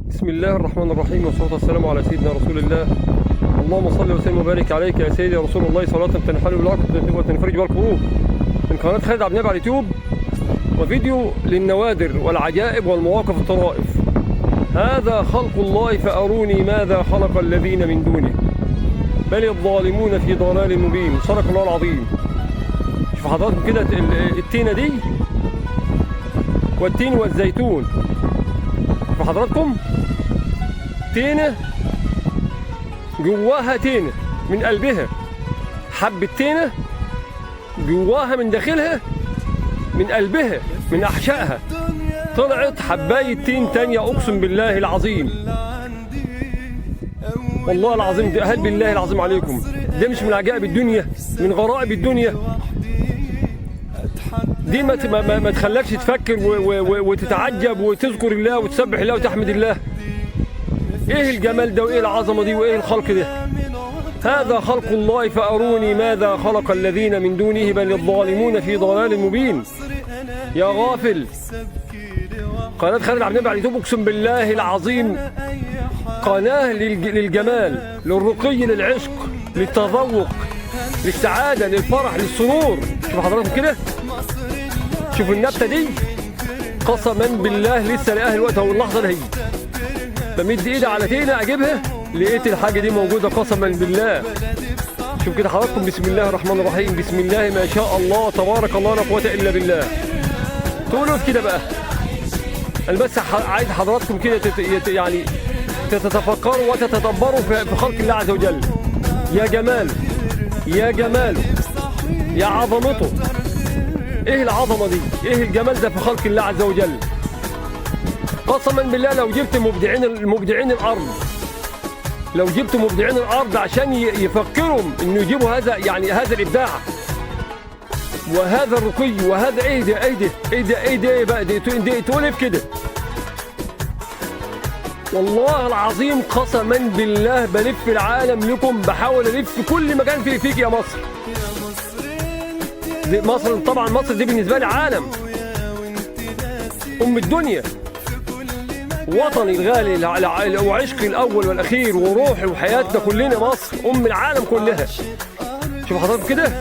بسم الله الرحمن الرحيم، والصلاة والسلام على سيدنا رسول الله. اللهم صل وسلم وبارك عليك يا سيدي رسول الله، صلاة تنحل بالعقد وتنفرج بها الكروب. من قناة خالد عبد النبي على اليوتيوب، وفيديو للنوادر والعجائب والمواقف الطرائف. هذا خلق الله فأروني ماذا خلق الذين من دونه بل الظالمون في ضلال مبين. صدق الله العظيم. شوف حضراتكم كده التينة دي والتين والزيتون. شوف حضراتكم تينة جواها تينة من قلبها، حبة تينة جواها من داخلها من قلبها من أحشائها طلعت حباية تين تانية. أقسم بالله العظيم، والله العظيم ده هل بالله العظيم عليكم، ده مش من عجائب الدنيا، من غرائب الدنيا دي. ما تخلكش تفكر وتتعجب وتذكر الله وتسبح الله وتحمد الله. ايه الجمال ده وايه العظمه دي وايه الخلق ده؟ هذا خلق الله فأروني ماذا خلق الذين من دونه بل الظالمون في ضلال مبين. يا غافل، قناة خالد عبد النبي على اليوتيوب اقسم بالله العظيم قناة للجمال، للرقي، للعشق، للتذوق، للسعادة، للفرح، للسرور. شوفوا حضراتكم كده، شوفوا النبتة دي قسما بالله لسه لاهل الوقت او اللحظة دي بمد ايدي على تينة اجيبها لقيت الحاجة دي موجودة قسما بالله. شوف كده حضراتكم، بسم الله الرحمن الرحيم، بسم الله ما شاء الله تبارك الله لا قوة الا بالله. تقولوا كده بقى، انا بس عايز حضراتكم كده يعني تتفكروا وتتدبروا في خلق الله عز وجل. يا جمال، يا جمال، يا عظمته. ايه العظمه دي؟ ايه الجمال ده في خلق الله عز وجل؟ قسما بالله لو جبت مبدعين الارض، لو جبت مبدعين الارض عشان يفكروا انه يجيبوا هذا يعني هذا الابداع وهذا الرقي وهذا ايه ده ايه ده ايه ده ايه ده بقى ده تقول كده. والله العظيم قسما بالله بلف العالم لكم، بحاول الف في كل مكان فيك يا مصر. دي مصر طبعا، مصر دي بالنسبه لي عالم، ام الدنيا، وطني الغالي وعشقي الاول والاخير وروحي وحياتنا كلنا. مصر ام العالم كلها. شوفوا حضراتكم كده،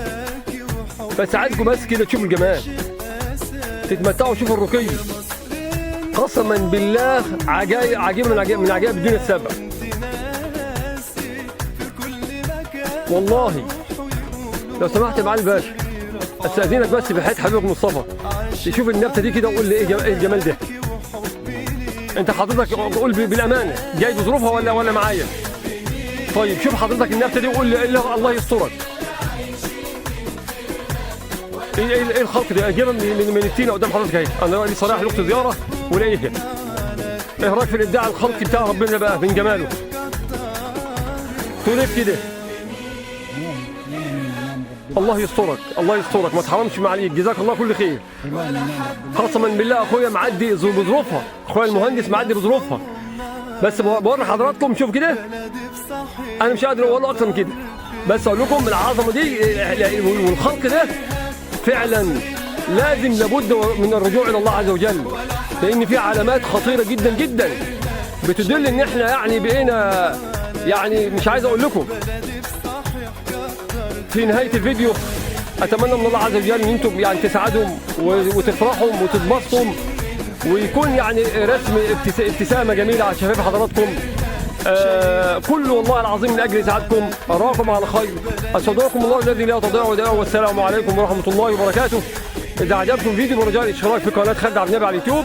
بس عايزكم بس كده تشوفوا الجمال، تتمتعوا، شوفوا الرقي. قسما بالله عجيب من عجائب الدنيا السبع. والله لو سمحت يا معالي الباشا، استاذنك بس في حياه حبيبك مصطفى تشوف النبته دي كده وقول لي ايه الجمال ده. انت حضرتك قول بالامانه، جاي بظروفها ولا معايا؟ طيب شوف حضرتك النبته دي وقول لي الله يسترك. ايه الخلق ده؟ اجيبها من التينه قدام حضرتك اهي. انا لي صراحه لقطه زياره ولاقيها. ايه رايك في الابداع الخلقي بتاع ربنا بقى من جماله؟ تقول ايه كده؟ الله يسترك، الله يسترك، ما تحرمش معاليك، جزاك الله كل خير. قسما بالله اخويا معدي بظروفها، اخويا المهندس معدي بظروفها، بس بوري حضراتكم. شوف كده، انا مش قادر اقول اكتر من كده، بس اقول لكم العظمه دي والخلق ده فعلا لازم لابد من الرجوع الى الله عز وجل، لان في علامات خطيره جدا جدا بتدل ان احنا يعني بقينا يعني مش عايز اقول لكم. في نهايه الفيديو اتمنى من الله عز وجل ان انتم يعني تسعدوا وتفرحوا وتتبسطوا ويكون يعني رسم ابتسامه جميله على شفايف حضراتكم. كله والله العظيم من اجل سعادتكم. اراكم على خير، استودعكم الله الذي لا تضيع ودائعه، والسلام عليكم ورحمه الله وبركاته. اذا عجبكم الفيديو برجاء الاشتراك في قناه خالد عبد النبي على اليوتيوب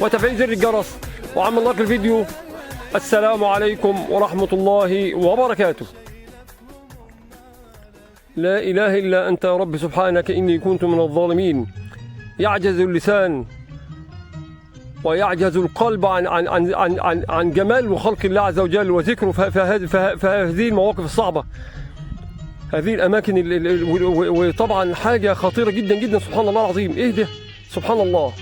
وتفعيل زر الجرس وعمل لايك الفيديو. السلام عليكم ورحمه الله وبركاته. لا اله الا انت يا رب، سبحانك اني كنت من الظالمين. يعجز اللسان ويعجز القلب عن جمال وخلق الله عز وجل وذكره في هذه المواقف الصعبة، هذه الأماكن، وطبعا حاجة خطيرة جدا جدا. سبحان الله العظيم، إيه ده؟ سبحان الله.